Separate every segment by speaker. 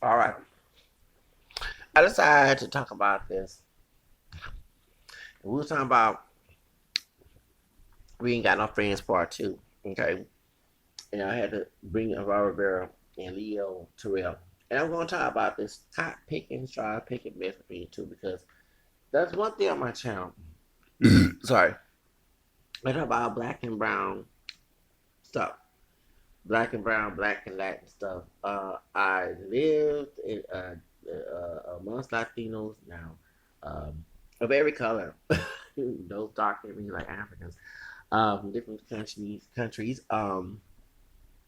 Speaker 1: All right. I decided to talk about this. We were talking about we ain't got no friends part two. Okay. And I had to bring up Rivera and Leo Terrell. And I'm going to talk about this top picking, try picking best between two because that's one thing on my channel. Sorry. I talk about black and brown stuff. Black and brown, black and Latin stuff. I lived amongst Latinos now, of every color. Those dark than me, like Africans, different countries. Yeah,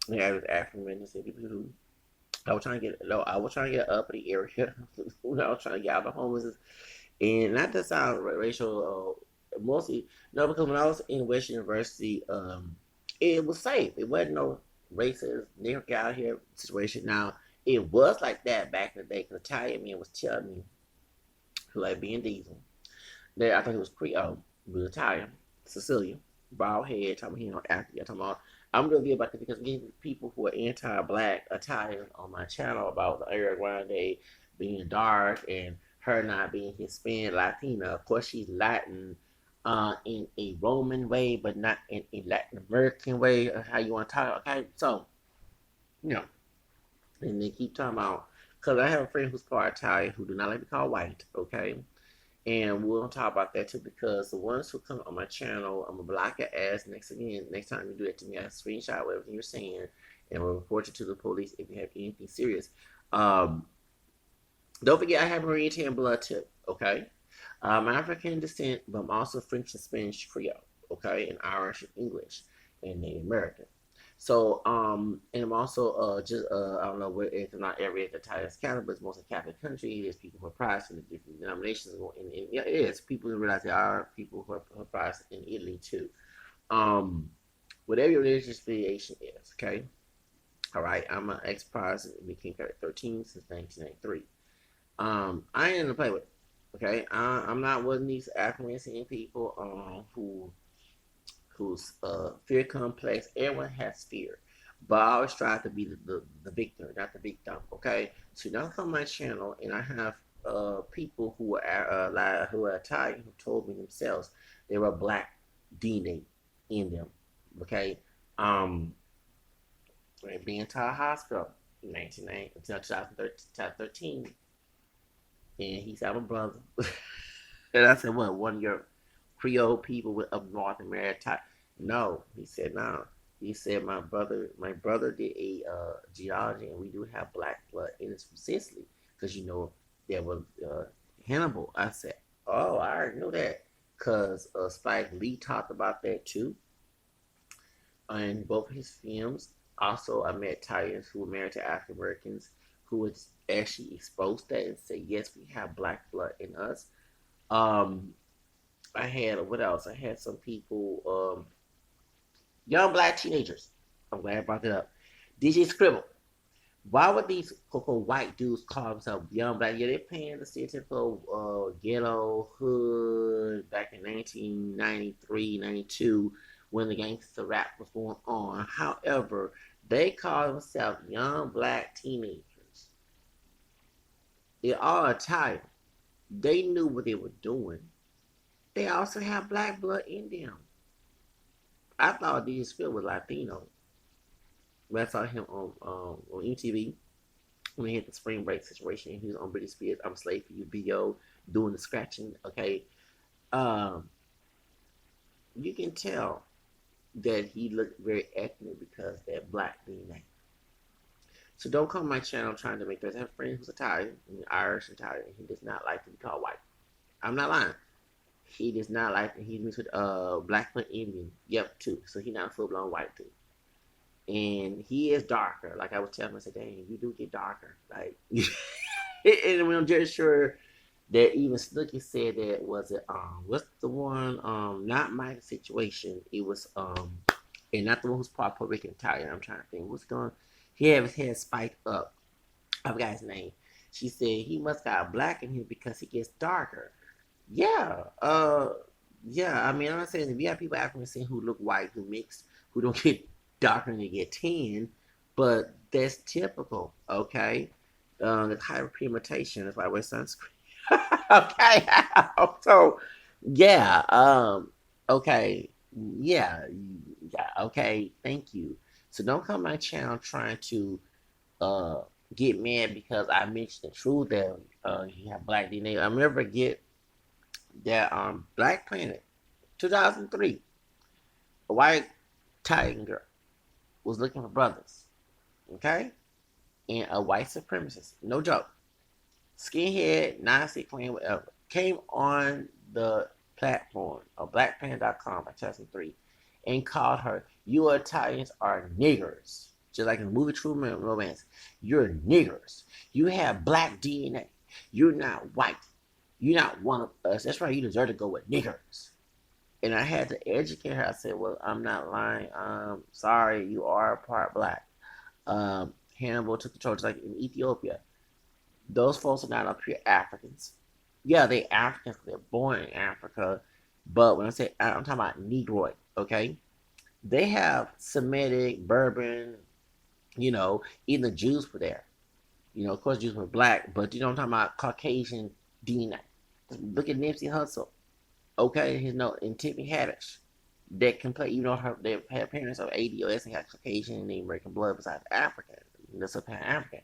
Speaker 1: I was African American city people. I was trying to get no, I was trying to get up in the area. I was trying to get out of the homelessness, and not to sound racial, mostly no, because when I was in West University, it was safe. It wasn't no racist nigger get out here situation. Now it was like that back in the day. Because Italian man was telling me, like being diesel, that I thought he was Creole, he was Italian, Sicilian, bald head. Talking about he not African. Talking about I'm gonna be about this because I'm getting people who are anti-black Italian on my channel about the Ariana Grande being dark and her not being Hispanic Latina. Of course, she's Latin in a Roman way, but not in a Latin American way. How you want to talk? Okay, so you know, and they keep talking about because I have a friend who's part Italian who do not like to be called white. Okay, and we'll talk about that too because the ones who come on my channel, I'm gonna block your ass next time you do that to me. I screenshot everything you're saying and we'll report you to the police if you have anything serious. Um, don't forget I have Mauritanian blood too, okay? I'm African descent, but I'm also French and Spanish Creole, okay, and Irish and English and Native American. So, and I'm also just I don't know where it's not every at the Titus Canada, but it's mostly Catholic country. There's people who are Protestant in different denominations, and yeah, it is. People realize there are people who are Protestant in Italy too. Um, whatever your religious affiliation is, okay. All right, I'm an ex-Protestant, became Catholic 13 since 1993. I ain't in to play with. Okay, I'm not one of these African American people who's fear complex. Everyone has fear, but I always try to be the victor, not the victim. Okay, so now come on my channel, and I have people who are Italian who told me themselves they were black DNA in them. Okay, um, being to a hospital in 1990 until 2013, and he said, "I'm a brother," and I said, "What? One of your Creole people with of North America?" No, he said, "No." He said, "My brother did a geology, and we do have black blood, and it's from Sicily, because there was Hannibal." I said, "Oh, I already know that, because Spike Lee talked about that too in both of his films." Also, I met Italians who were married to African Americans who would actually expose that and say, "Yes, we have black blood in us." Um, I had what else? I had some people, young black teenagers. I'm glad I brought that up. DJ Scribble. Why would these white dudes call themselves young black? Yeah, they're paying the stereotypical ghetto hood back in 1993, 92, when the gangster rap was going on. However, they call themselves young black teenagers. They're all Italian. They knew what they were doing. They also have black blood in them. I thought DJ Scribble was Latino. When I saw him on MTV when he had the spring break situation. He was on Britney Spears "I'm a Slave for You" video doing the scratching. Okay, um, you can tell that he looked very ethnic because that black DNA. So don't come on my channel trying to make us have a friend who's Italian, Irish Italian. He does not like to be called white. I'm not lying. He does not like. He's mixed with Blackfoot Indian. Yep, too. So he's not full blown white too. And he is darker. Like I was telling him, I said, "Dang, you do get darker." Like, and I'm just sure that even Snooki said that was it. What's the one? Not my situation. It was and not the one who's part Puerto Rican Italian. I'm trying to think. What's going? He had his head spiked up. I forgot his name. She said he must got black in him because he gets darker. Yeah. Yeah. I mean, I'm not saying if you have people African saying who look white, who mixed, who don't get darker than they get tan, but that's typical. Okay. The hyper pigmentation is why I wear sunscreen. Okay, so yeah, okay, yeah, yeah, okay, thank you. So don't come my channel trying to uh get mad because I mentioned the truth that you have black DNA. I remember get that Black Planet 2003, a white Italian girl was looking for brothers, okay, and a white supremacist, no joke, skinhead, Nazi clan, whatever, came on the platform of blackplanet.com by 2003 and called her, "You Italians are niggers." Just like in the movie True Romance, you're niggers. You have black DNA. You're not white. You're not one of us. That's right. You deserve to go with niggers. And I had to educate her. I said, "Well, I'm not lying. Sorry, you are part black." Hannibal took control, just like in Ethiopia. Those folks are not up here Africans. Yeah, they Africans. They're born in Africa, but when I say I'm talking about Negroid, okay? They have Semitic, Bourbon, even the Jews were there. Of course, Jews were black, but I'm talking about Caucasian DNA. Look at Nipsey Hussle, okay? And Tiffany Haddish. That can play, they have parents of ADOS and got Caucasian and American blood besides African. That's a pan African.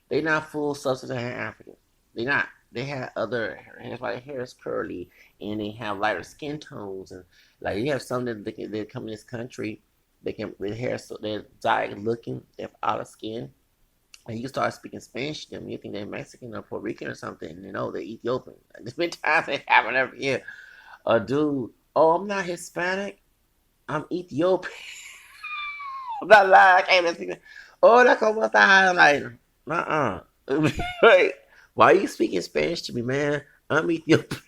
Speaker 1: They not full sub-Saharan African. They not. They have other. That's why their hair is curly, and they have lighter skin tones, and like you have some that come in this country. They can their hair so they're dark looking, they have outer skin, and you start speaking Spanish to them. You think they're Mexican or Puerto Rican or something. And they're Ethiopian. There's been times it happened every year. A dude, oh, I'm not Hispanic. I'm Ethiopian. I'm not lying. I can't speak. Oh, that's what I'm like. Uh-uh. Wait, why are you speaking Spanish to me, man? I'm Ethiopian.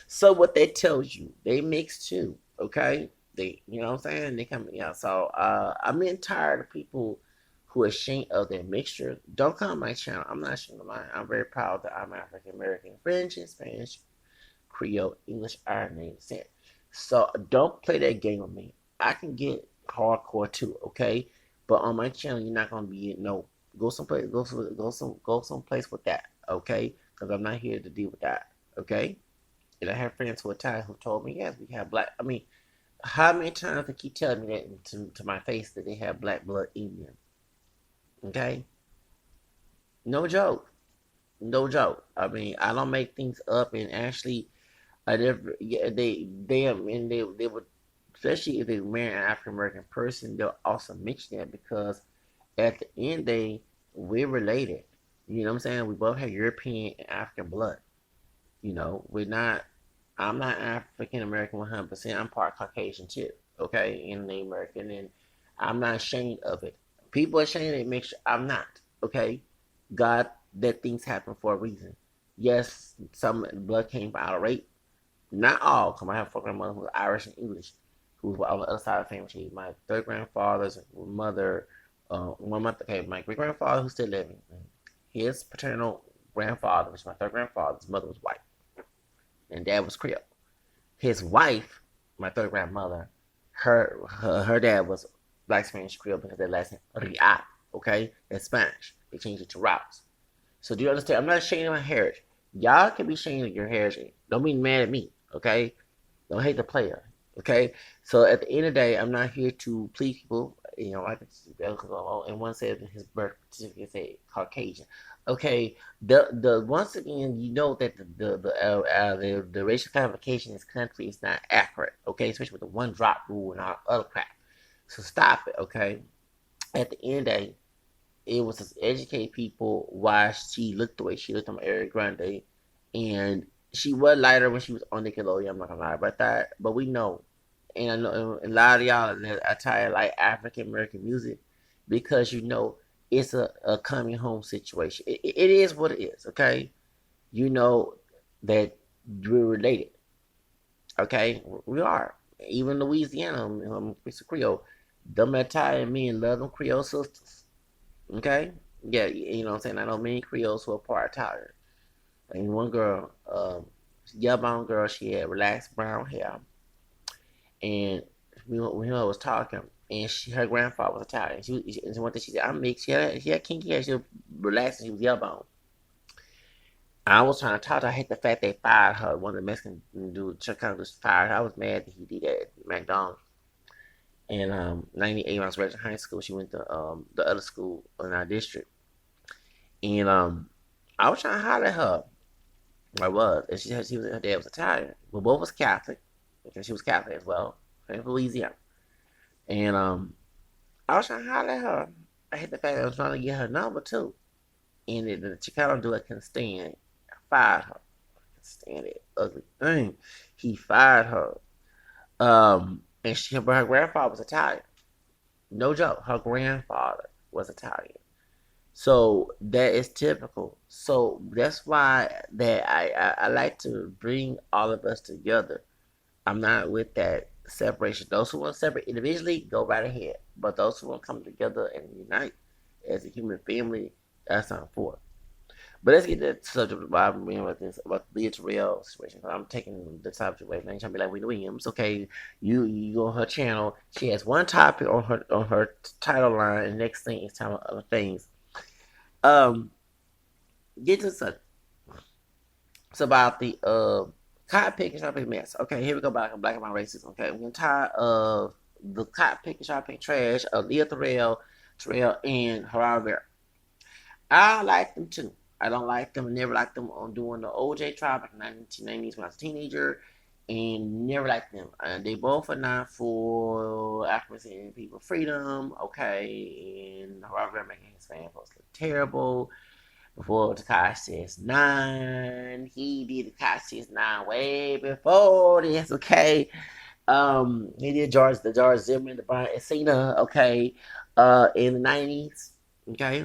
Speaker 1: So what that tells you, they mix too, okay? You know what I'm saying? They come, yeah. So I'm getting tired of people who are ashamed of their mixture. Don't come on my channel. I'm not ashamed of mine. I'm very proud that I'm African American, French and Spanish, Creole, English, Iron name set. So don't play that game with me. I can get hardcore too, okay? But on my channel, you're not gonna be no. Go someplace, go someplace with that, okay? Because I'm not here to deal with that, okay? And I have friends who are Thai who told me, yes, we have black. I mean, how many times they keep telling me that to my face that they have black blood in them, okay? No joke, no joke. I mean, I don't make things up, and actually, I never. Yeah, they would, especially if they marry an African American person, they'll also mention that because at the end they we're related. You know what I'm saying? We both have European and African blood. We're not. I'm not African American 100%. I'm part Caucasian too. Okay, in the American, and I'm not ashamed of it. People are ashamed of it. Make sure I'm not. Okay, God let things happen for a reason. Yes, some blood came out of rape, not all, because I have a grandmother who was Irish and English, who was on the other side of the family tree. My third grandfather's mother, one month, okay, my great grandfather who's still living, his paternal grandfather, which is my third grandfather's mother was white, and dad was Creole. His wife, my third grandmother, her dad was black Spanish Creole because their last name Rial, okay, that's Spanish. They changed it to Rouse. So do you understand? I'm not ashamed of my heritage. Y'all can be ashamed of your heritage. Don't be mad at me, okay? Don't hate the player. Okay. So at the end of the day, I'm not here to please people. Like and one said in his birth certificate say Caucasian. Okay. The once again, that the racial classification in this country is not accurate. Okay, especially with the one drop rule and all other crap. So stop it. Okay. At the end of the day, it was to educate people why she looked the way she looked on Ariana Grande, and she was lighter when she was on Nickelodeon. I'm not gonna lie about that, but we know, and I know a lot of y'all are tired like African American music because it's a coming home situation. It is what it is. Okay, you know that we're related. Okay, we are. Even Louisiana, Mr. Creole, them Italian men love them Creole sisters. Okay? Yeah, you know what I'm saying? I know many Creoles who are part Italian. And one girl, young brown girl, she had relaxed brown hair. And we was talking, and her grandfather was Italian. And one thing she said, I'm mixed. She had kinky hair. She was relaxed and she was yellow. I was trying to talk to her. I hate the fact they fired her. One of the Mexican dudes, Chicago, just fired her. I was mad that he did that at McDonald's. And 98 when I was in high school, she went to the other school in our district. And I was trying to holler at her. I was. And she was her dad was Italian. We both was Catholic. Because she was Catholic as well. From Louisiana. And I was trying to holler at her. I hate the fact that I was trying to get her number too. And the Chicano dude couldn't stand. I fired her. I couldn't stand it. Ugly thing. He fired her. And but her grandfather was Italian. No joke. Her grandfather was Italian. So that is typical. So that's why that I like to bring all of us together. I'm not with that separation. Those who want to separate individually, go right ahead. But those who want to come together and unite as a human family, that's not for. But let's get to the subject of why I'm being with this about the Terrell situation. I'm taking the subject away. I ain't trying to be like Wendy Williams. Okay, you go on her channel. She has one topic on her title line, and the next thing is talking about other things. Um, get to the subject. It's about the cotton picking, shot picking mess. Okay, here we go back. I'm black and my racist. Okay, I'm tired of the cotton picking, shot picking trash of Leah Terrell, and Rivera. I like them too. I don't like them. Never liked them on doing the OJ trial back in the 1990s when I was a teenager, and never liked them. They both are not for African people freedom. Okay, and Rivera making his fan post look terrible. Before Takashi 6ix9ine. He did Takashi 6ix9ine way before this, okay? He did the George Zimmerman, the Brian Encina, okay, in the 90s, okay?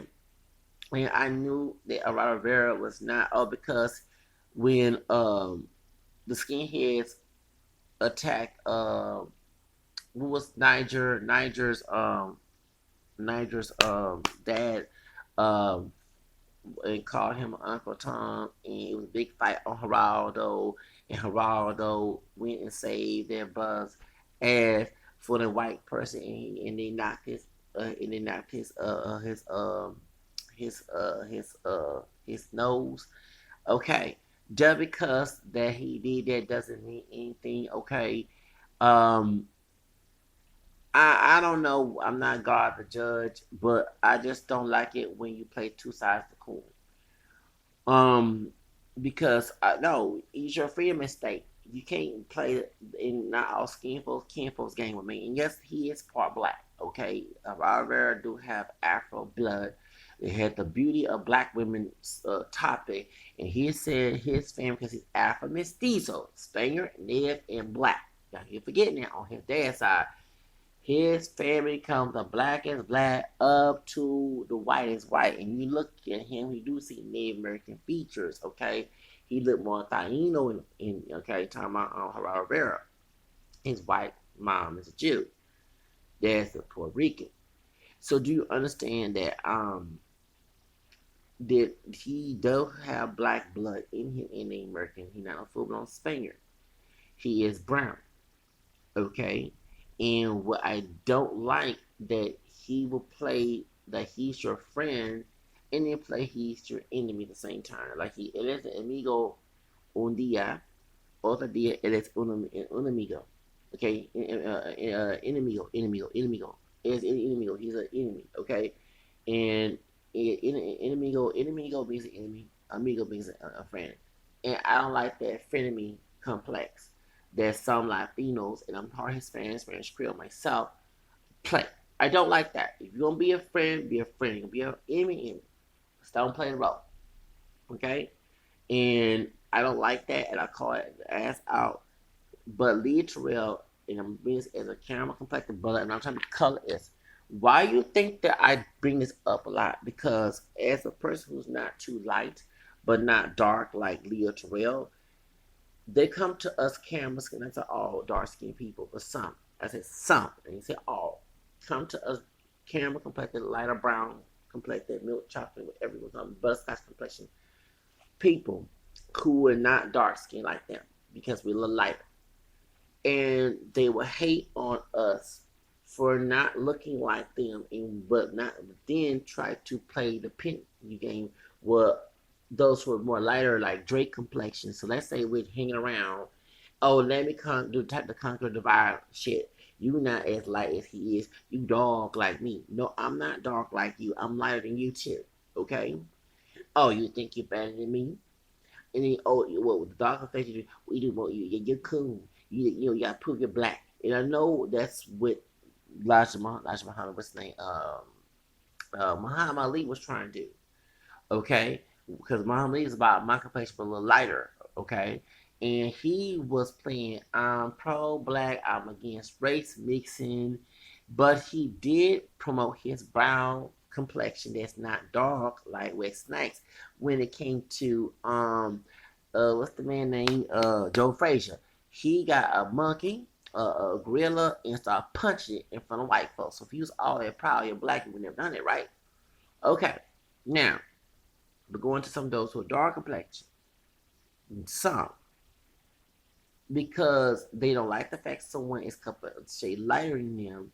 Speaker 1: And I knew that Rivera was not, because when the skinheads attacked, who was Niger's dad, um, and called him Uncle Tom, and it was a big fight on Geraldo, and Geraldo went and saved their buzz ass for the white person, and they knocked his nose. Okay, just because that he did that doesn't mean anything. Okay, um, I don't know. I'm not God the judge, but I just don't like it when you play two sides of the coin. Um, because I know it's your freedom mistake. You can't play in not all skin folks game with me. And yes, he is part black. Okay, Rivera do have Afro blood. It had the beauty of black women topic, and he said his family because he's Afro mestizo, Spaniard, Native, and black. Now you're forgetting that on his dad's side. His family comes the blackest black up to the whitest white. And you look at him, you do see Native American features, okay? He looked more Taino okay, talking about Rivera. His white mom is a Jew. Dad's a Puerto Rican. So do you understand that he does have black blood in him in the American? He's not a full blown Spaniard. He is brown. Okay? And what I don't like that he will play that he's your friend and then play he's your enemy at the same time. Like él es amigo un día, otro día él es un amigo. Okay, enemigo. Es enemigo. He's an enemy. Okay, and enemigo means an enemy. Amigo means a friend. And I don't like that frenemy complex that some Latinos, and I'm part Hispanic, Spanish Creole myself, play. I don't like that. If you're gonna be a friend, be a friend. You're gonna be an enemy. Stop playing the role. Okay? And I don't like that, and I call it the ass out. But Lee Terrell, and I'm bringing this as a camera complected brother, and I'm trying to color this. Why you think that I bring this up a lot? Because as a person who's not too light, but not dark like Leah Terrell, they come to us camera skin. I said all dark skinned people, but some. I said some, and you said all. Come to us camera complected, lighter brown complected, milk chocolate, whatever you want, butterscotch complexion people who are not dark skinned like them because we're a little lighter. And they will hate on us for not looking like them, and but not then try to play the pin game. Well, those who are more lighter, like Drake complexion. So let's say we're hanging around. Oh, let me do type the conquer divide shit. You not as light as he is. You dark like me. No, I'm not dark like you. I'm lighter than you too. Okay. Oh, you think you're better than me? And then well, the darker face you do, we do more. You're cool. You gotta prove you're black. And I know that's what Elijah Muhammad, what's his name? Muhammad Ali was trying to do. Okay, because Muhammad Ali is about my complexion, but a little lighter. Okay, and he was playing I'm pro black, I'm against race mixing, but he did promote his brown complexion that's not dark like wet snakes when it came to what's the man name? Joe Frazier. He got a monkey, a gorilla, and started punching it in front of white folks. So if he was all that proud, you're black, you would never done it, right? Okay. Now, we're going to some of those who are dark complexion. Some, because they don't like the fact someone is a couple shade lighter than them,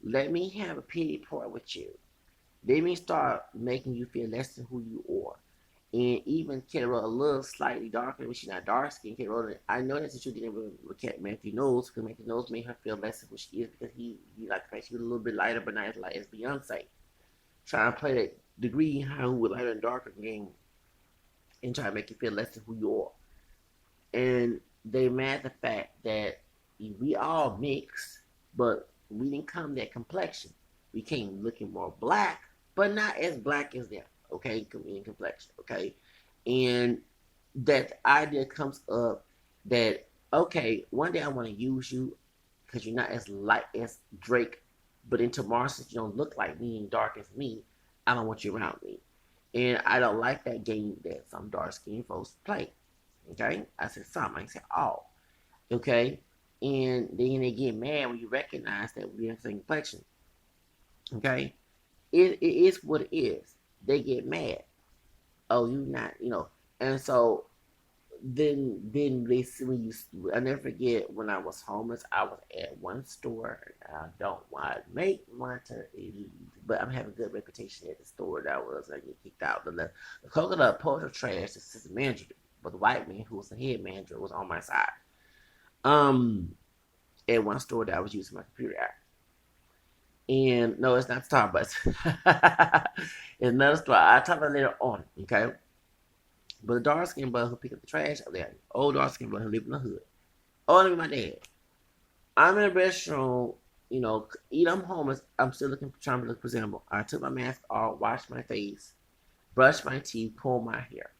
Speaker 1: let me have a pity party with you. They may start making you feel less than who you are. And even Terrell, a little slightly darker, but she's not dark skinned. Terrell, I know that's the truth. Didn't really look at Matthew Knowles because Matthew Knowles made her feel less than who she is because he like the fact she was a little bit lighter, but not as light as Beyonce. Trying to play that degree how with lighter and darker game and try to make you feel less than who you are. And they mad the fact that we all mix, but we didn't come that complexion. We came looking more black, but not as black as them. Okay, in complexion. Okay, and that idea comes up that okay, one day I want to use you because you're not as light as Drake, but in tomorrow since you don't look like me and dark as me, I don't want you around me, and I don't like that game that some dark skinned folks play. Okay, I said some, I said all. Okay, and then they get mad when you recognize that we have the same complexion. Okay, it is what it is. They get mad. Oh, you not, and so then they see when you. I never forget when I was homeless. I was at one store. I don't want to make one to, but I'm having a good reputation at the store that I was. I get kicked out. The coconut poster trash. The assistant manager, but the white man who was the head manager was on my side. Um, at one store that I was using my computer at. And no, it's not Starbucks. It's another store. I'll talk about it later on, okay? But the dark skinned brother who picked up the trash up there, old dark skinned brother who lived in the hood. Oh, let me my dad. I'm in a restaurant, I'm homeless. I'm still trying to look presentable. I took my mask off, washed my face, brushed my teeth, pulled my hair.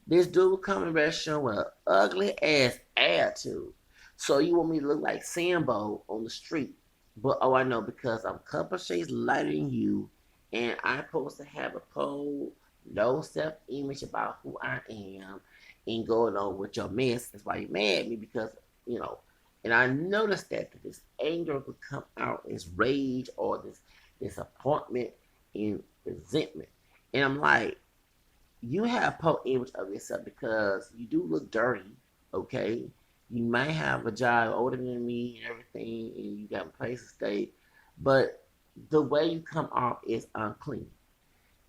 Speaker 1: This dude would come in the restaurant with an ugly ass attitude. So you want me to look like Sambo on the street. But oh I know because I'm a couple shades lighter than you and I'm supposed to have a cold, no self image about who I am and going on with your mess. That's why you mad at me because, you know, and I noticed that this anger would come out as rage or this disappointment and resentment. And I'm like, you have a poor image of yourself because you do look dirty, okay? You might have a job older than me and everything, and you got a place to stay, but the way you come off is unclean.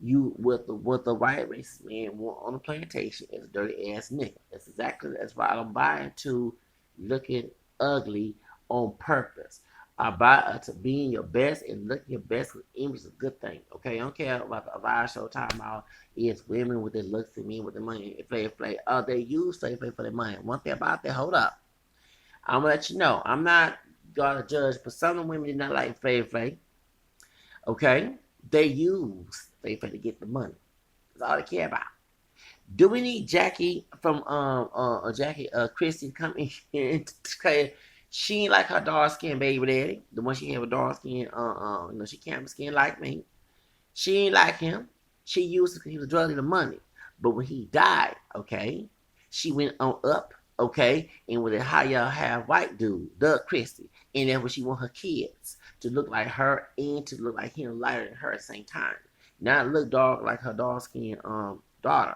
Speaker 1: You with the white racist man on the plantation is a dirty ass nigga. That's why I don't buy into looking ugly on purpose. I buy into being your best and looking your best with image is a good thing. Okay, I don't care about the live show time out is women with their looks and men with the money. Play. They use play for their money. One thing about that, hold up. I'm gonna let you know. I'm not gonna judge, but some of the women did not like Play. Okay, they use Play to get the money. That's all they care about. Do we need Jackie from Jackie Christie come in here to she ain't like her dark skin baby daddy, the one she have a dark skin she can't have skin like me. She ain't like him. She used to because he was drugging the money. But when he died, okay, she went on up, okay, and with a high y'all have white dude, Doug Christie, and that's what she want her kids to look like her and to look like him lighter than her at the same time. Not look dark like her dark skinned daughter.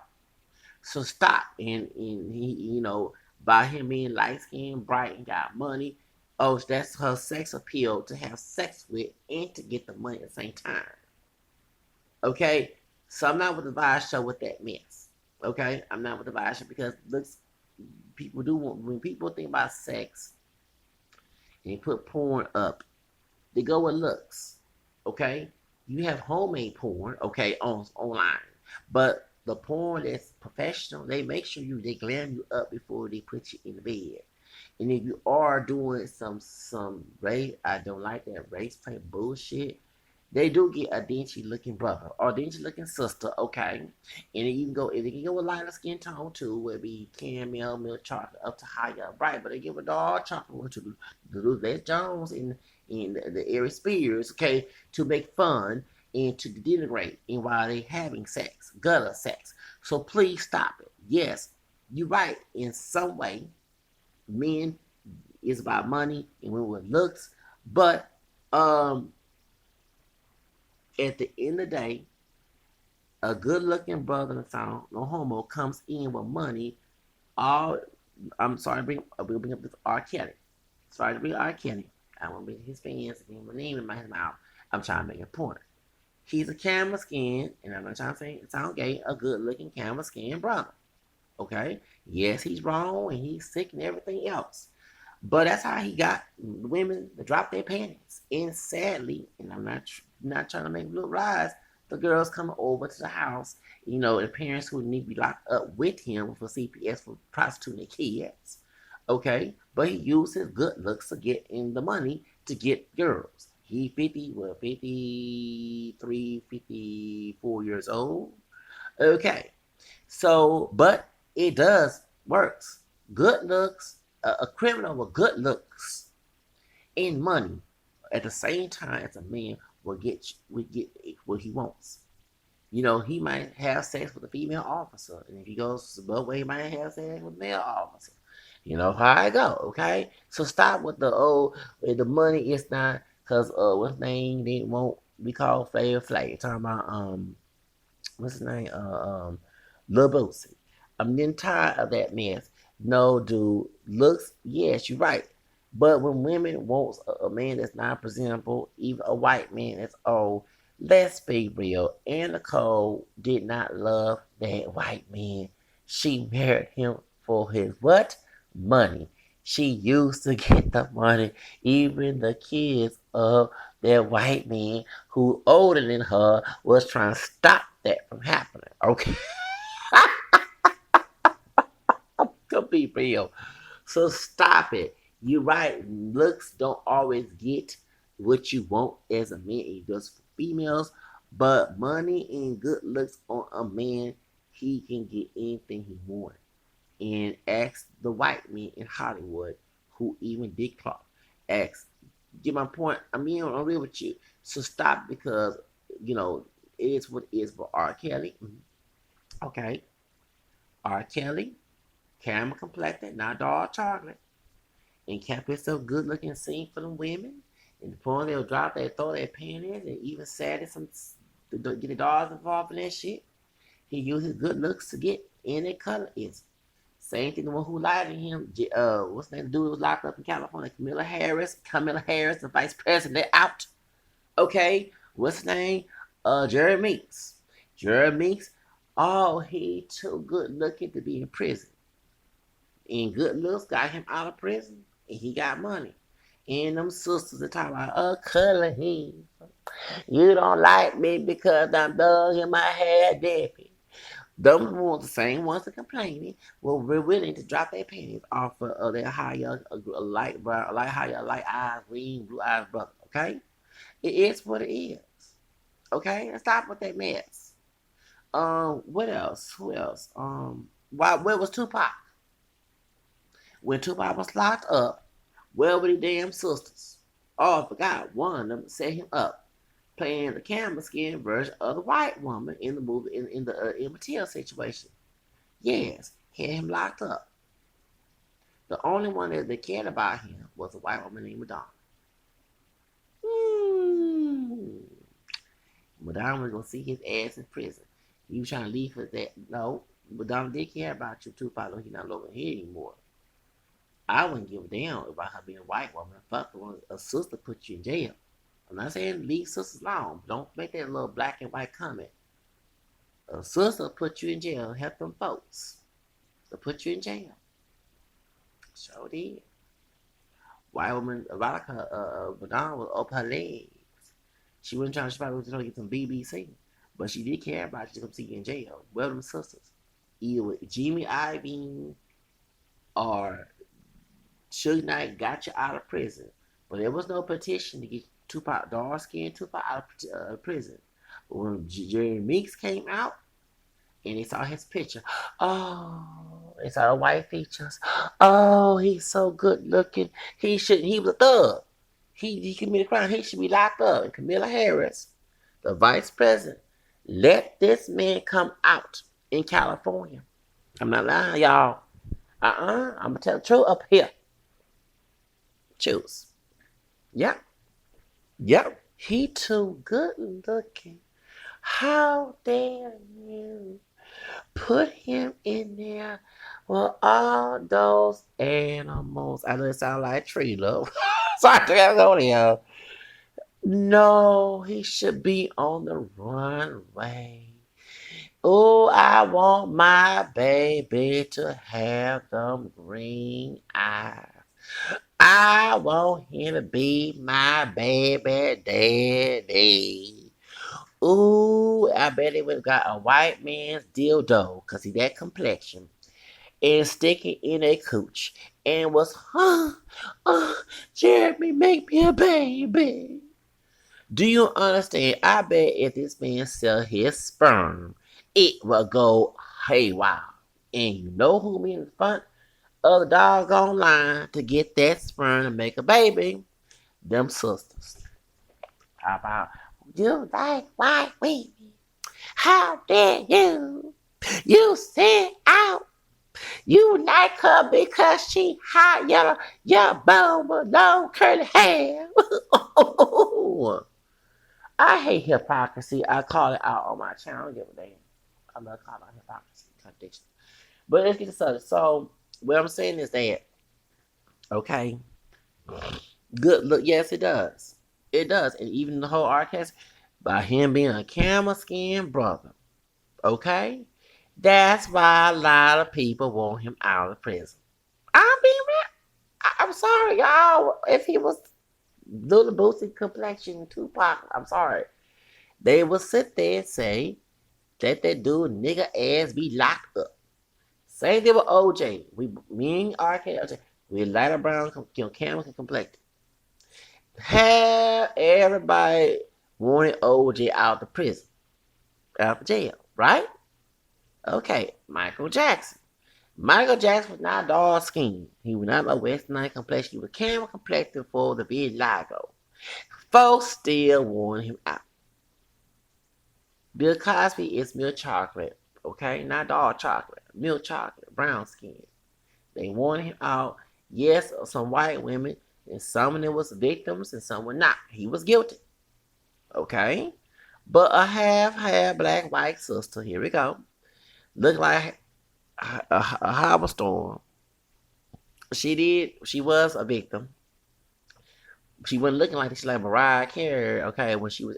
Speaker 1: So stop. And he, by him being light skinned, bright, and got money, Oh, that's her sex appeal to have sex with and to get the money at the same time. Okay? So I'm not with the vibe show with that mess. Okay? I'm not with the vibe show because looks people do want when people think about sex and they put porn up, they go with looks. Okay? You have homemade porn, okay, online. But the porn that's professional, they make sure they glam you up before they put you in the bed. And if you are doing some race, I don't like that race play bullshit. They do get a dingy looking brother or dingy looking sister, okay. And they can go with lighter skin tone too, where it be caramel, milk chocolate up to higher, right? But they give a dark chocolate to the Les Jones and the Ari Spears, okay, to make fun and to denigrate and while they having sex, gutter sex. So please stop it. Yes, you're right in some way. Men is about money and women with looks, but um at the end of the day, a good looking brother in town, no homo, comes in with money. All I'm sorry, we'll bring up this R. Kelly. Sorry to bring R. Kelly. I won't be his fans and get my name in my mouth. I'm trying to make a point. He's a camera skin, and I'm not trying to say it sound gay, a good looking camera skin brother. Okay? Yes, he's wrong and he's sick and everything else. But that's how he got women to drop their panties. And sadly, and I'm not trying to make blue rise, the girls coming over to the house, the parents who need to be locked up with him for CPS for prostituting their kids. Okay? But he used his good looks to get in the money to get girls. He 53, 54 years old. Okay. So, but it does works. Good looks, a criminal with good looks and money at the same time as a man will get what he wants. He might have sex with a female officer, and if he goes above way, he might have sex with a male officer. You know how I go, okay? So stop with the money is not because what's name they won't be called Flavor Flav. Talking about what's his name? Lil Boosie. I'm getting tired of that mess. No, dude, looks, yes, you're right. But when women want a man that's not presentable, even a white man that's old, let's be real. Anna Cole did not love that white man. She married him for his what? Money. She used to get the money. Even the kids of that white man who older than her was trying to stop that from happening. Okay. To be real. So stop it. You're right. Looks don't always get what you want as a man. It does for females. But money and good looks on a man, he can get anything he wants. And ask the white men in Hollywood who even did Clark. Ask, get my point. I'm real with you. So stop because, it is what it is for R. Kelly. Okay. R. Kelly, caramel complected, not dark chocolate. And kept himself good looking scene for them women. And the point they'll drop they throw their panties and even sad some to get the dogs involved in that shit. He used his good looks to get in their color is. Same thing the one who lied to him. What's the name? The dude was locked up in California. Camilla Harris, the vice president, out. Okay. What's his name? Jerry Meeks. Jerry Meeks. Oh, he too good looking to be in prison. And good looks got him out of prison. And he got money. And them sisters are talking about, color him. You don't like me because I'm dug in my hair dipping. Them ones, the same ones that complaining, were willing to drop their panties off of their higher, light brown, light higher, light eyes, green, blue eyes brother. Okay, it is what it is. Okay, let's stop with that mess. What else? Who else? Where was Tupac? When Tupac was locked up, where were the damn sisters? Oh, I forgot. One of them set him up, playing the camera skin version of the white woman in the movie in the Emmett Till situation. Yes, had him locked up. The only one that cared about him was a white woman named Madonna. Hmm. Madonna was gonna see his ass in prison. He was trying to leave for that. No, Madonna did care about you too. Probably he's not over here anymore. I wouldn't give a damn about her being a white woman. Fuck, a sister put you in jail. I'm not saying leave sisters alone. Don't make that little black and white comment. A sister put you in jail, help them folks. To put you in jail. So did. White woman, Veronica, Madonna was up her legs. She probably was trying to get some BBC. But she did care about you to come see you in jail. Well, them sisters. Either with Jimmy Iovine or Suge Knight got you out of prison. But there was no petition to get Tupac, dark skinned Tupac out of prison. But when Jerry Meeks came out and they saw his picture, oh, they saw the white features. Oh, he's so good looking. He was a thug. He committed a crime. He should be locked up. And Kamala Harris, the vice president, let this man come out in California. I'm not lying, y'all. I'm gonna tell the truth up here. Choose. Yep. Yep. He too good looking. How dare you put him in there with all those animals? I know it sound like tree love. Sorry, I gotta go there. No, he should be on the runway. Oh, I want my baby to have them green eyes. I want him to be my baby daddy. Ooh, I bet he would have got a white man's dildo, cause he that complexion, and stick it in a cooch, and was, Jeremy, make me a baby. Do you understand? I bet if this man sell his sperm, it will go haywire. And you know who be in front of the doggone line to get that sperm to make a baby? Them sisters. How about you like white women? How dare you? You send out. You like her because she hot, yellow bone with long curly hair. I hate hypocrisy. I call it out on my channel. I don't give a damn. I'm not calling out hypocrisy, contradiction. But let's get to subject. So, what I'm saying is that, okay, good look. Yes, it does. It does. And even the whole arcast, by him being a camel skin brother, okay, that's why a lot of people want him out of prison. I'm being real. I'm sorry, y'all. If he was little bootsy complexion Tupac, I'm sorry. They will sit there and say that dude nigga ass be locked up. Same thing with OJ. Me and RK, OJ, we lighter brown, camel complexion. Have everybody wanted OJ out of prison, out of jail, right? Okay, Michael Jackson. Michael Jackson was not dark skinned. He was not a western complexion. He was camel complexion for the big Lago. Folks still want him out. Bill Cosby is milk chocolate, okay? Not dark chocolate. Milk chocolate, brown skin. They wanted him out. Yes, some white women, and some of them was victims and some were not. He was guilty, okay? But a half black white sister, here we go. Look like a harbor storm. She was a victim. She wasn't looking like this. She like Mariah Carey, okay, when she was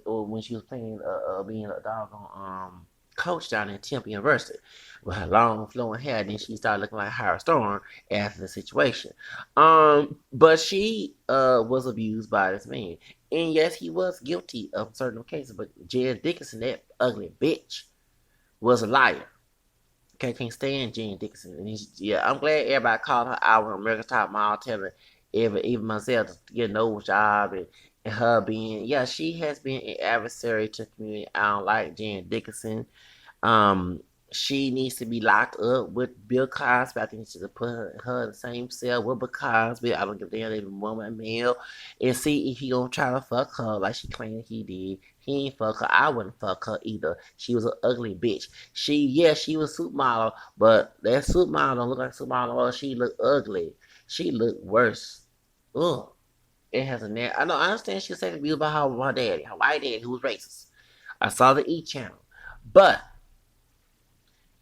Speaker 1: playing being a doggone coach down at Temple University with her long flowing hair. Then she started looking like Howard Storm after the situation. But she was abused by this man, and yes, he was guilty of certain cases. But Jen Dickinson, that ugly bitch, was a liar. Okay, can't stand Jen Dickinson. And yeah, I'm glad everybody called her out on America's Top Model, telling even myself to get a nose job, and her being, yeah, she has been an adversary to the community. I don't like Jen Dickinson. Um, she needs to be locked up with Bill Cosby. I think she should put her in the same cell with Bill Cosby. I don't give a damn if woman, male, and see if he gonna try to fuck her like she claimed he did. He ain't fuck her. I wouldn't fuck her either. She was an ugly bitch. She was a supermodel, but that supermodel don't look like supermodel. She look ugly. She looked worse. Ugh. It has a net. I understand she said abused by her daddy, her white daddy, who was racist. I saw the E channel. But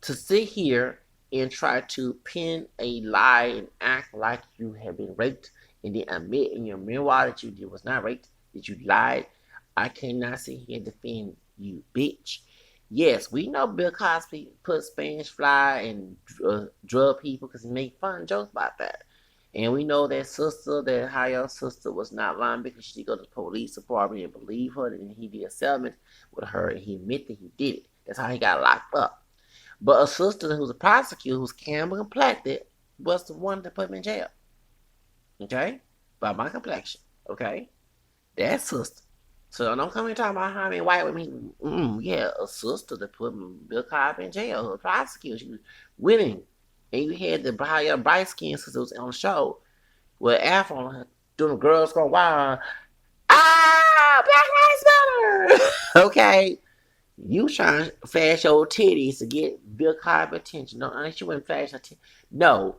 Speaker 1: to sit here and try to pin a lie and act like you have been raped and then admit in your memoir that you was not raped, that you lied, I cannot sit here and defend you, bitch. Yes, we know Bill Cosby put Spanish fly and drug people because he made fun jokes about that. And we know that sister, that higher sister, was not lying because she go to the police department and believe her, and he did a settlement with her, and he admitted that he did it. That's how he got locked up. But a sister who was a prosecutor, who was Campbell complected, was the one that put him in jail. Okay? By my complexion. Okay? That sister. So don't come here talking about how many white women. Yeah, a sister that put Bill Cosby in jail. A prosecutor. She was winning. And you had the bright skin sister was on the show with Afro on her doing the girls go wild. Ah, Black Lives Matter. Okay. You trying to flash your titties to get Bill Cosby attention. No, unless you wouldn't flash her titties. No.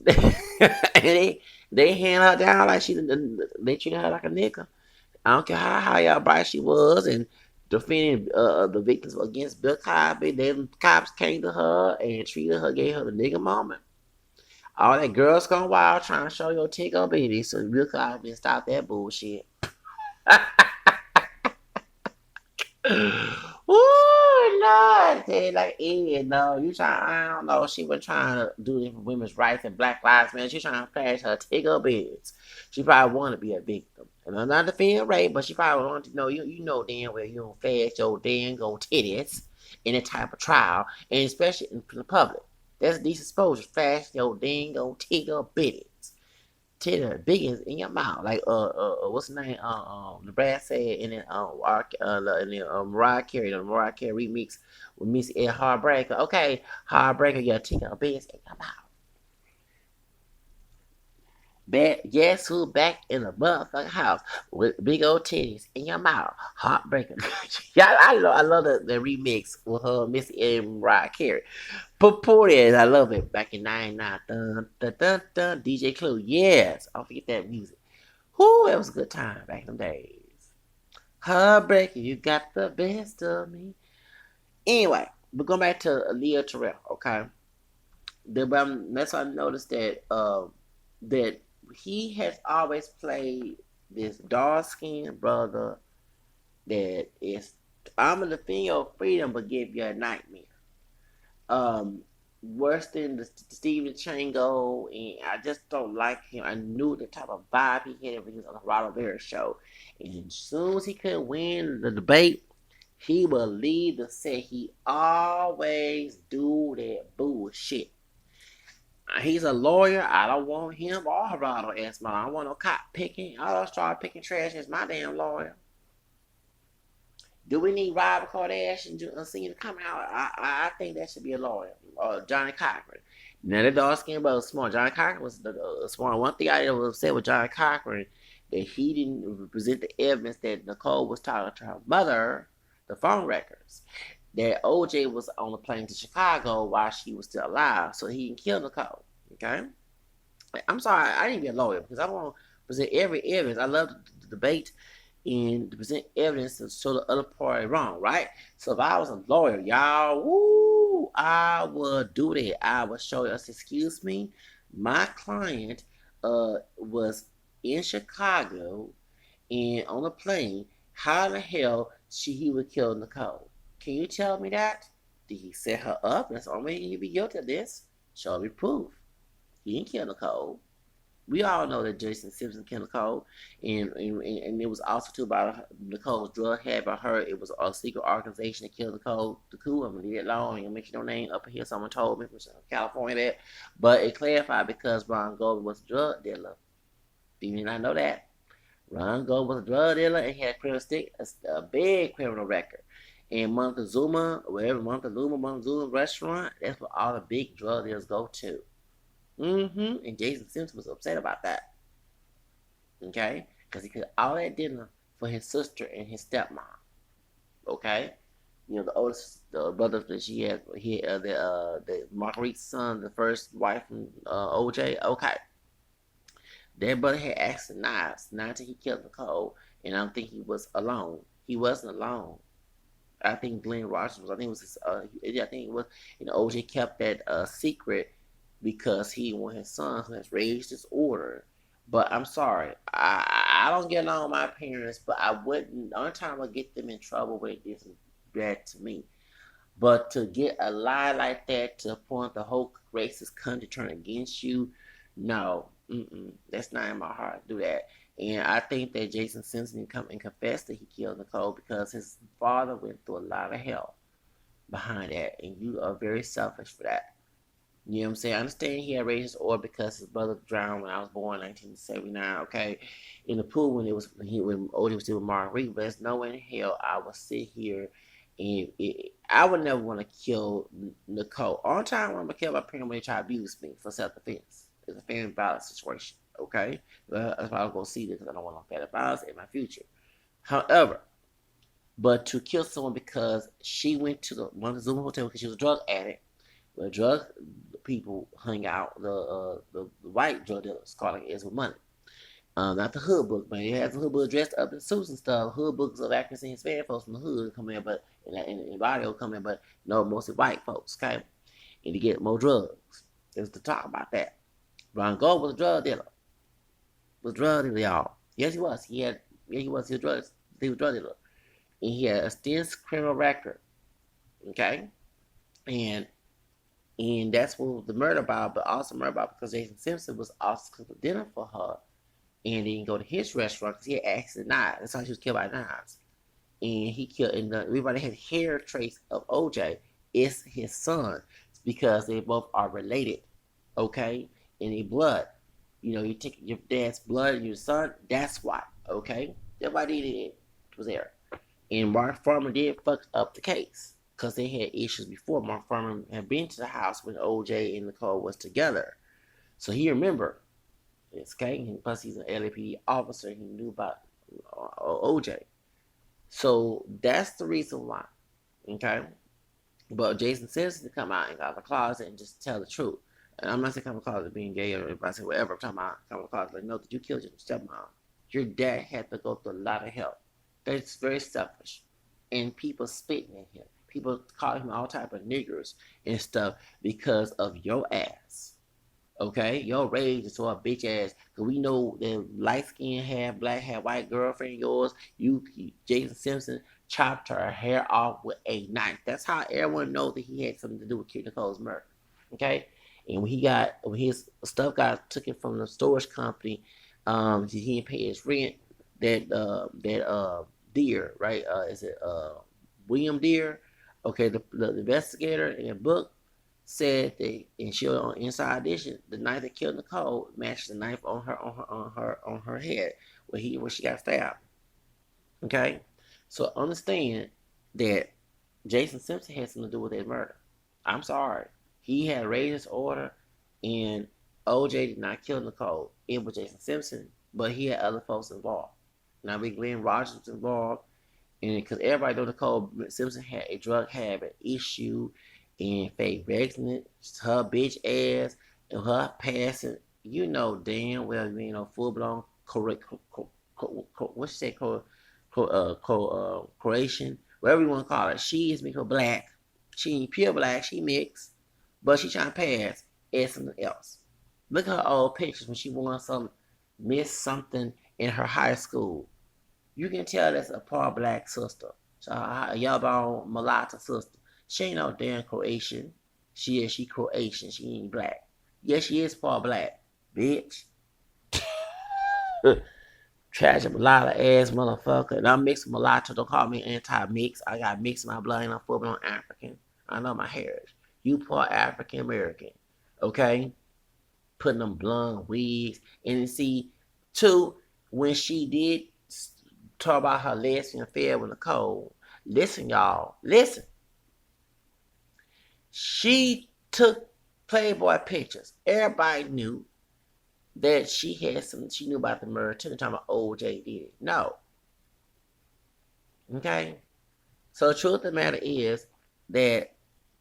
Speaker 1: And they hand her down like they treated her like a nigga. I don't care how y'all bright she was and defending the victims against Bill Cosby. Then cops came to her and treated her, gave her the nigga moment. All that girls gone wild trying to show your tick up baby. So Bill Cosby stop that bullshit. Ooh, Lord. Say like, no, you trying, I don't know. She was trying to do this for women's rights and Black Lives Matter. She trying to flash her tickle bids. She probably want to be a victim. And I'm not defending rape, but she probably want to know, you know damn well you don't flash your dang old titties in a type of trial, and especially in the public. That's decent exposure. Flash your dang old tickle bids. Titty big as in your mouth. Like what's the name? The Brad said in the Mariah Carey remix with Missy Ed Heartbreaker. Okay, Heartbreaker, your tickle bitch in your mouth. Guess who back in the motherfucking house with big old titties in your mouth? Heartbreaker. Yeah, I love the remix with her Missy Ed and Mariah Carey. Purported, I love it. Back in '99, dun dun dun dun. DJ Clue, yes, I don't forget that music. Whoo, that was a good time back in them days. Heartbreaker, you got the best of me. Anyway, we're going back to Leah Terrell, okay? That's why I noticed that he has always played this dark skinned brother that is I'm gonna defend your freedom but give you a nightmare. Um, Worse than the Steven Chango, and I just don't like him. I knew the type of vibe he had when he was on the Rivera show, and as soon as he couldn't win the debate, he will leave the set. He always do that bullshit. He's a lawyer. I don't want him or Geraldo as my. I don't want no cop picking. I don't start picking trash as my damn lawyer. Do we need Robert Kardashian Senior to come out? I think that should be a lawyer. Johnny Cochran. Now the dark skinned brother was smart. Johnny Cochran was the smart. One thing I was upset with Johnny Cochran that he didn't present the evidence that Nicole was talking to her mother, the phone records. That OJ was on the plane to Chicago while she was still alive, so he didn't kill Nicole. Okay, I'm sorry, I didn't be a lawyer because I want to present every evidence. I love the debate and to present evidence to show the other party wrong, right? So if I was a lawyer, y'all, woo, I would do that. I would show us, excuse me, my client was in Chicago and on a plane. How the hell he would kill Nicole? Can you tell me that? Did he set her up? That's the only way he'd be guilty of this. Show me proof. He didn't kill Nicole. We all know that Jason Simpson killed Nicole, and it was also too about Nicole's drug habit. Her, it was a secret organization that killed Nicole. The coup, I'm gonna leave it alone. I'm gonna mention no name up here. Someone told me from California that, but it clarified because Ron Gold was a drug dealer. Do you not know that? Ron Gold was a drug dealer and had a big criminal record. And Montezuma, wherever Montezuma restaurant, that's where all the big drug dealers go to. And Jason Simpson was upset about that. Okay? Because he could all that dinner for his sister and his stepmom. Okay? You know, the oldest brother that she had, the Marguerite's son, the first wife from OJ. Okay. That brother had asked the knives, not until he killed Nicole, and I don't think he was alone. He wasn't alone. I think Glenn Rogers was. I think it was his. I think it was. OJ kept that secret because he wanted his son who has raised his order. But I'm sorry, I don't get along with my parents, but I wouldn't. The only time I get them in trouble with it is bad to me. But to get a lie like that to the point the whole racist country turn against you, no, that's not in my heart to do that. And I think that Jason Simpson can come and confess that he killed Nicole because his father went through a lot of hell behind that, and you are very selfish for that. You know what I'm saying? I understand he had raised his oar because his brother drowned when I was born in 1979, okay? In the pool when OJ was still with Mark Reed, but there's no way in hell I would sit here and I would never want to kill Nicole. All the time I'm gonna kill my parents when they try to abuse me for self defense. It's a family violence situation, okay? Well, that's why I'm gonna see this because I don't want no family violence in my future. However, but to kill someone because she went to one of the Zoom hotel because she was a drug addict, where drug people hung out, the white drug dealers calling it with money. Not the hood book, but it has the hood book dressed up in suits and stuff. Hood books of African and Hispanic folks from the hood come in, but in body will come in, but no, mostly white folks, okay? And to get more drugs. There's to talk about that. Ron Gold was a drug dealer. Y'all. Yes, he was. He was a drug dealer. And he had a extensive criminal record. Okay? And that's what the murder about, but also murder about because Jason Simpson was also cooking dinner for her and didn't go to his restaurant because he had accident knives. That's how she was killed by knives. And he killed, and everybody had hair trace of OJ. It's his son because they both are related, okay? In their blood. You take your dad's blood and your son, that's why, okay? Everybody did it was there. And Mark Farmer did fuck up the case because they had issues before. Mark Farmer had been to the house when OJ and Nicole was together. So he remembered. It's okay. And plus, he's an LAPD officer. He knew about OJ. So that's the reason why. Okay. But Jason Simpson to come out and got the closet and just tell the truth. And I'm not saying come out the closet being gay or if I say whatever. I'm talking about come out the closet. Like, no, did you kill your stepmom? Your dad had to go through a lot of help. That's very selfish. And people spitting at him. People call him all type of niggers and stuff because of your ass. Okay, your rage is so a bitch ass. Cause we know that light skin hair, black hair, white girlfriend of yours, Jason Simpson chopped her hair off with a knife. That's how everyone knows that he had something to do with Kid Nicole's murder. Okay, and when his stuff got taken from the storage company, he didn't pay his rent. That Deer, right? Is it William Deer? Okay, the investigator in the book said that, and she on Inside Edition, the knife that killed Nicole matched the knife on her head where she got stabbed. Okay, so understand that Jason Simpson had something to do with that murder. I'm sorry, he had raised his order, and OJ did not kill Nicole. It was Jason Simpson, but he had other folks involved. Now, Glenn Rogers was involved, and because everybody know Nicole Simpson had a drug habit issue and fake pregnant, her bitch ass, and her passing, damn well you ain't no full blown correct, what she say, Croatian, whatever you want to call it. She is mixed with black. She ain't pure black, she mixed, but she trying to pass as something else. Look at her old pictures when she won missed something in her high school. You can tell that's a part black sister. So y'all born mulatto sister. She ain't no damn Croatian. She Croatian. She ain't black. Yes, she is part black, bitch. Tragic mulatto ass motherfucker. And I'm mixed with mulatto. Don't call me anti-mix. I got mixed in my blood and I'm full blown African. I know my heritage. You part African American. Okay? Putting them blonde wigs. And you see, too, when she did talk about her lesbian affair with Nicole, listen, y'all. Listen. She took Playboy pictures. Everybody knew that she knew about the murder till the time OJ did it. No. Okay? So the truth of the matter is that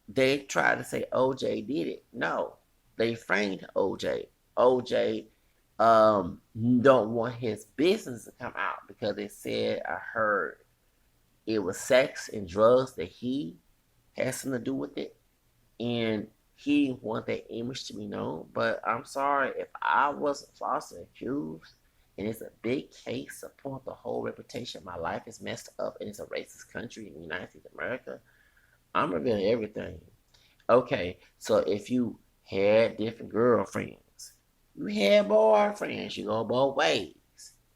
Speaker 1: they tried to say OJ did it. No. They framed OJ. OJ don't want his business to come out because they said, I heard it was sex and drugs that he had something to do with it, and he didn't want that image to be known. But I'm sorry, if I was falsely accused, and it's a big case upon the whole reputation, my life is messed up, and it's a racist country in the United States of America, I'm revealing everything. Okay, so if you had different girlfriends, you had boyfriends, you go both ways.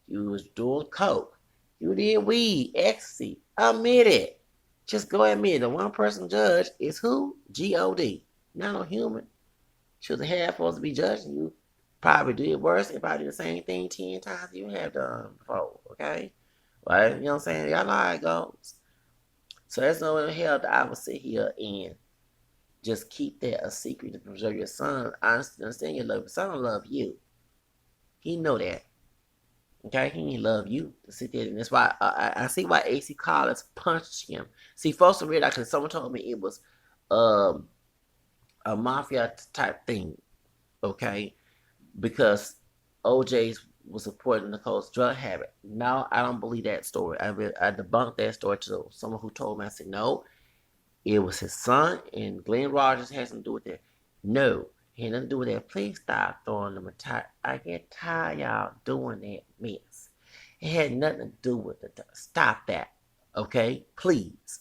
Speaker 1: You was doing coke, you did weed, ecstasy. Admit it. Just go admit it. The one person judge is who? God. Not no human. She was a half supposed to be judging you. Probably did worse and probably did the same thing 10 times you have done before. Okay? Right? You know what I'm saying? Y'all know how it goes. So there's no way in hell that I would sit here and just keep that a secret to preserve your son. I understand your love. Your son don't love you. He know that. Okay, he didn't love you to sit there, and that's why I see why AC Collins punched him. See, folks are real because someone told me it was um, a mafia type thing. Okay, because OJ's was supporting Nicole's drug habit. No, I don't believe that story. I debunked that story to someone who told me. I said no, it was his son, and Glenn Rogers has something to do with it. No, he had nothing to do with that. Please stop throwing them a tie. I get tired y'all doing that mess. It had nothing to do with it. Stop that. Okay? Please.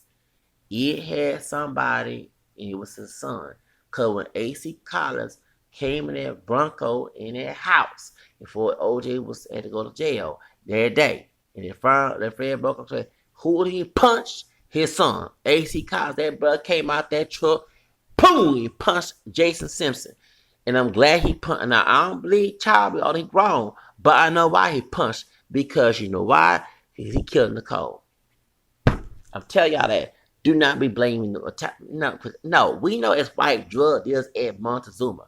Speaker 1: It had somebody, and it was his son. Because when AC Collins came in that Bronco in that house before OJ was had to go to jail that day, and that Fred broke up, said, who did he punch? His son. AC Collins, that brother came out that truck, boom, he punched Jason Simpson. And I'm glad he punched. Now, I don't believe Charlie all he grown, but I know why he punched. Because you know why? He killed Nicole. I'm telling y'all that. Do not be blaming the attack. No, we know it's white drug dealers at Montezuma.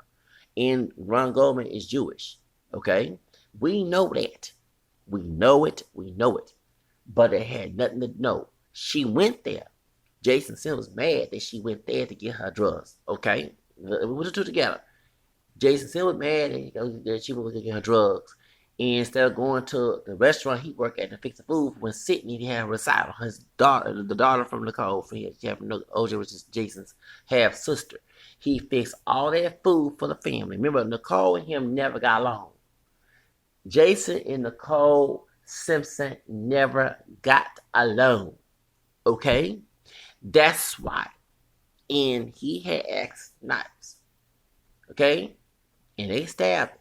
Speaker 1: And Ron Goldman is Jewish. Okay? We know that. We know it. We know it. But it had nothing to know. She went there. Jason Simpson was mad that she went there to get her drugs. Okay? We put the two together. Jason Simpson was mad that she was getting her drugs. And instead of going to the restaurant he worked at to fix the food, when Sydney had a recital, his daughter, the daughter from Nicole, she had OJ, which is Jason's half sister. He fixed all that food for the family. Remember, Nicole and him never got along. Jason and Nicole Simpson never got along. Okay? That's why. And he had axe knives. Okay? And they stabbed him.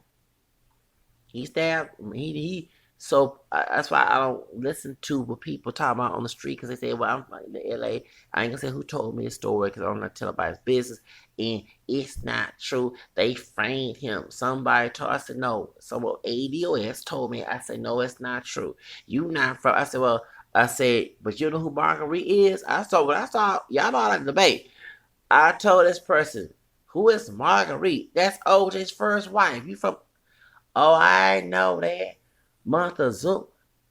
Speaker 1: He stabbed him. So that's why I don't listen to what people talk about on the street because they say, well, I'm from LA. I ain't gonna say who told me the story because I'm not telling anybody's business. And it's not true. They framed him. Somebody told I said, no. Someone ADOS told me. I said, no, it's not true. You not from I said, well, I said, but you know who Marguerite is? Y'all know I like to debate. I told this person, who is Marguerite? That's OJ's first wife. You from Oh, I know that. Montezuma.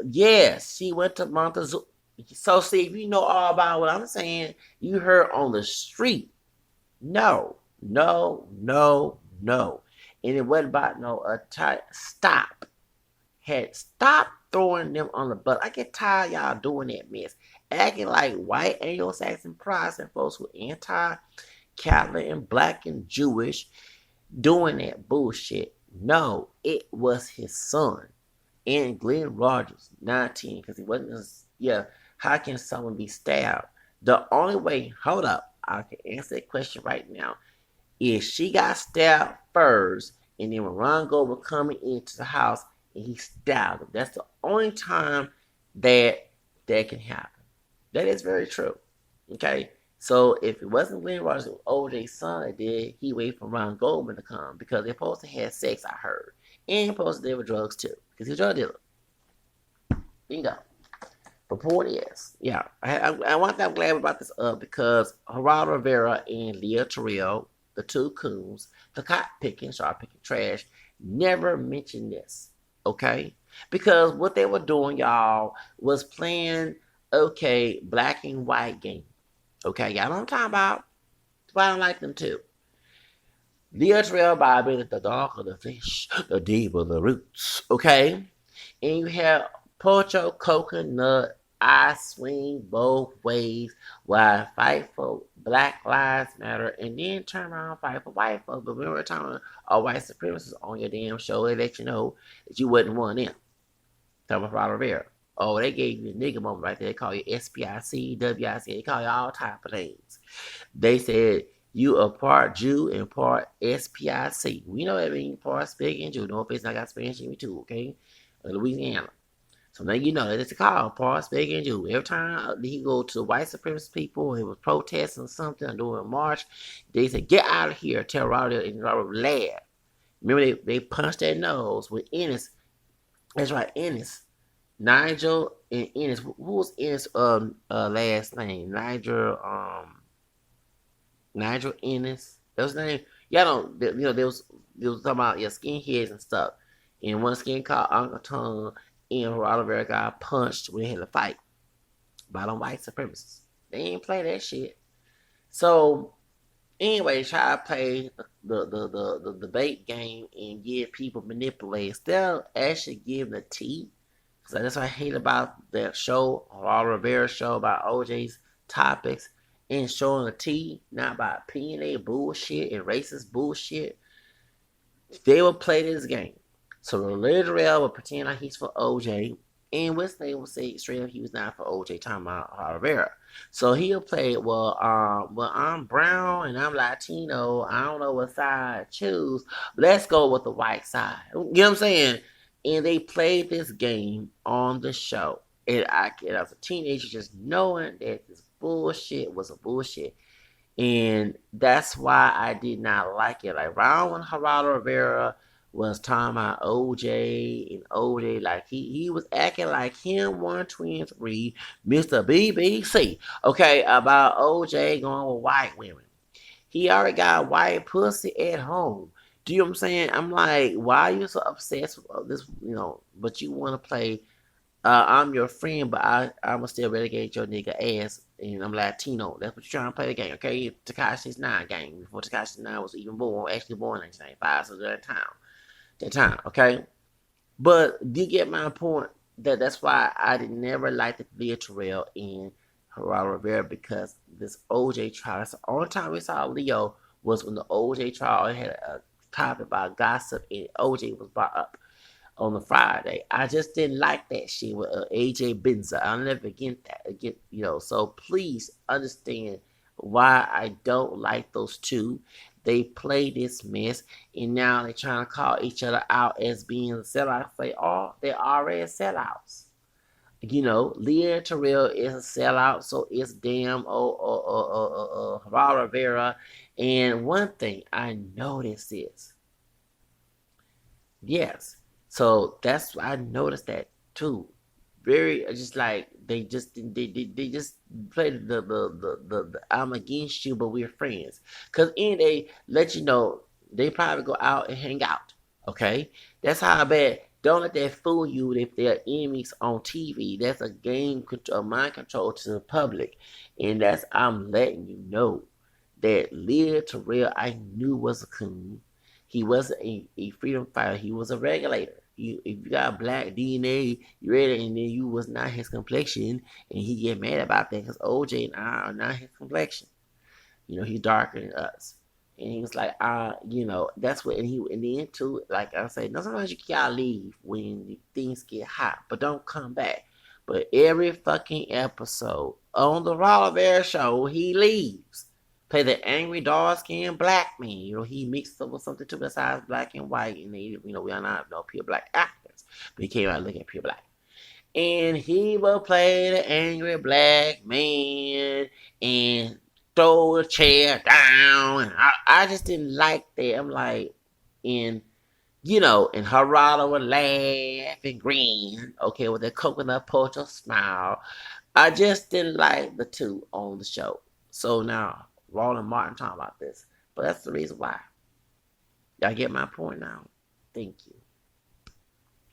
Speaker 1: Yes, she went to Montezuma. So see, if you know all about what I'm saying, you heard on the street. No, no, no, no. And it wasn't about no attack. Stop. Stop throwing them on the bus. I get tired of y'all doing that mess. Acting like white Anglo-Saxon Protestant folks who anti-Catholic and black and Jewish doing that bullshit. No, it was his son. And Glenn Rogers, 19, because he wasn't how can someone be stabbed? The only way, hold up, I can answer that question right now, is she got stabbed first, and then when Ron Gold was coming into the house, and he stabbed him. That's the only time that can happen. That is very true. Okay? So if it wasn't Glenn Rogers, it was OJ's son that did, he waited for Ron Goldman to come because they're supposed to have sex, I heard. And supposed to deal with drugs too. Because he's a drug dealer. Bingo. But point is, yeah, I'm glad about this because Geraldo Rivera and Leah Terrell, the two coons, the cop picking, sharp picking trash, never mentioned this. Okay? Because what they were doing, y'all, was playing, black and white game. Okay, y'all know what I'm talking about. But I don't like them too. Leah Terrell Bobby, the darker the fish, the deeper the roots. Okay? And you have Pocho Coconut I swing both ways while I fight for Black Lives Matter and then turn around and fight for white folks. But when we're talking a white supremacist on your damn show, they let you know that you wasn't one of them. Talking about Rivera. Oh, they gave you a nigga moment right there. They call you SPIC, WIC. They call you all type of names. They said you are part Jew and part SPIC. We know that means part Spigot and Jew. No offense, I got Spanish in me too, okay? Louisiana. So now you know that it's a call, Paul Speaking Jew. Every time he go to the white supremacist people, he was protesting something or doing a march, they said, get out of here, Terrell, and Geraldo laugh. Remember, they punched their nose with Ennis. That's right, Ennis. Nigel and Ennis. Who was Ennis last name? Nigel Ennis. That was his name. Y'all don't, they was talking about skinheads and stuff. And one skin called Uncle Tom and Rivera got punched when they had to fight by them white supremacists. They ain't play that shit. So anyway, try to play the debate game and get people manipulated. Instead of actually giving the tea. So that's what I hate about that show, Rivera show about OJ's topics and showing the tea, not by opinionated bullshit and racist bullshit. They will play this game. So the Terrell will pretend like he's for OJ, and Wesley will say straight up he was not for OJ, talking about Rivera. So he'll play, well, I'm brown and I'm Latino. I don't know what side I choose. Let's go with the white side. You know what I'm saying? And they played this game on the show. And I was a teenager just knowing that this bullshit was a bullshit. And that's why I did not like it. Like around when Geraldo Rivera was talking about OJ and OJ, like he was acting like him 123, Mr. BBC. Okay, about OJ going with white women. He already got white pussy at home. Do you know what I'm saying? I'm like, why are you so obsessed with this? But you want to play I'm your friend, but I'ma still relegate your nigga ass, and I'm Latino. That's what you're trying to play the game, okay? Tekashi's 9 game before Tekashi 9 was even born, actually born in 1995, so that time, okay? But you get my point that's why I did never like the Leah Terrell and Geraldo Rivera because this OJ trial. That's the only time we saw Leo was when the OJ trial had a topic about gossip and OJ was brought up on the Friday. I just didn't like that shit with AJ Benza. I'll never get that again. So please understand why I don't like those two. They play this mess, and now they're trying to call each other out as being sellouts. They're already sellouts. Leah Terrell is a sellout, so it's damn Rivera. And one thing I noticed is yes. So that's I noticed that too. Very just like they just played the I'm against you but we're friends. Cause in they let you know they probably go out and hang out. Okay? That's how bad don't let that fool you if they're enemies on TV. That's a game control, mind control to the public. And that's I'm letting you know that Leah Terrell I knew was a coon. He wasn't a freedom fighter. He was a regulator. If you got black DNA, you ready, and then you was not his complexion, and he get mad about that because OJ and I are not his complexion. He's darker than us. And he was like, that's what, and then too, like I say, no, sometimes you gotta leave when things get hot, but don't come back. But every fucking episode on the Rivera show, he leaves. Play the angry dark skinned black man. He mixed up with something too besides black and white, and we are not no pure black actors. But he came out looking pure black. And he will play the angry black man and throw the chair down. And I just didn't like that. I'm like, and and Geraldo would laugh and grin, okay, with a coconut poacher smile. I just didn't like the two on the show. So now, Roland Martin talking about this. But that's the reason why. Y'all get my point now? Thank you.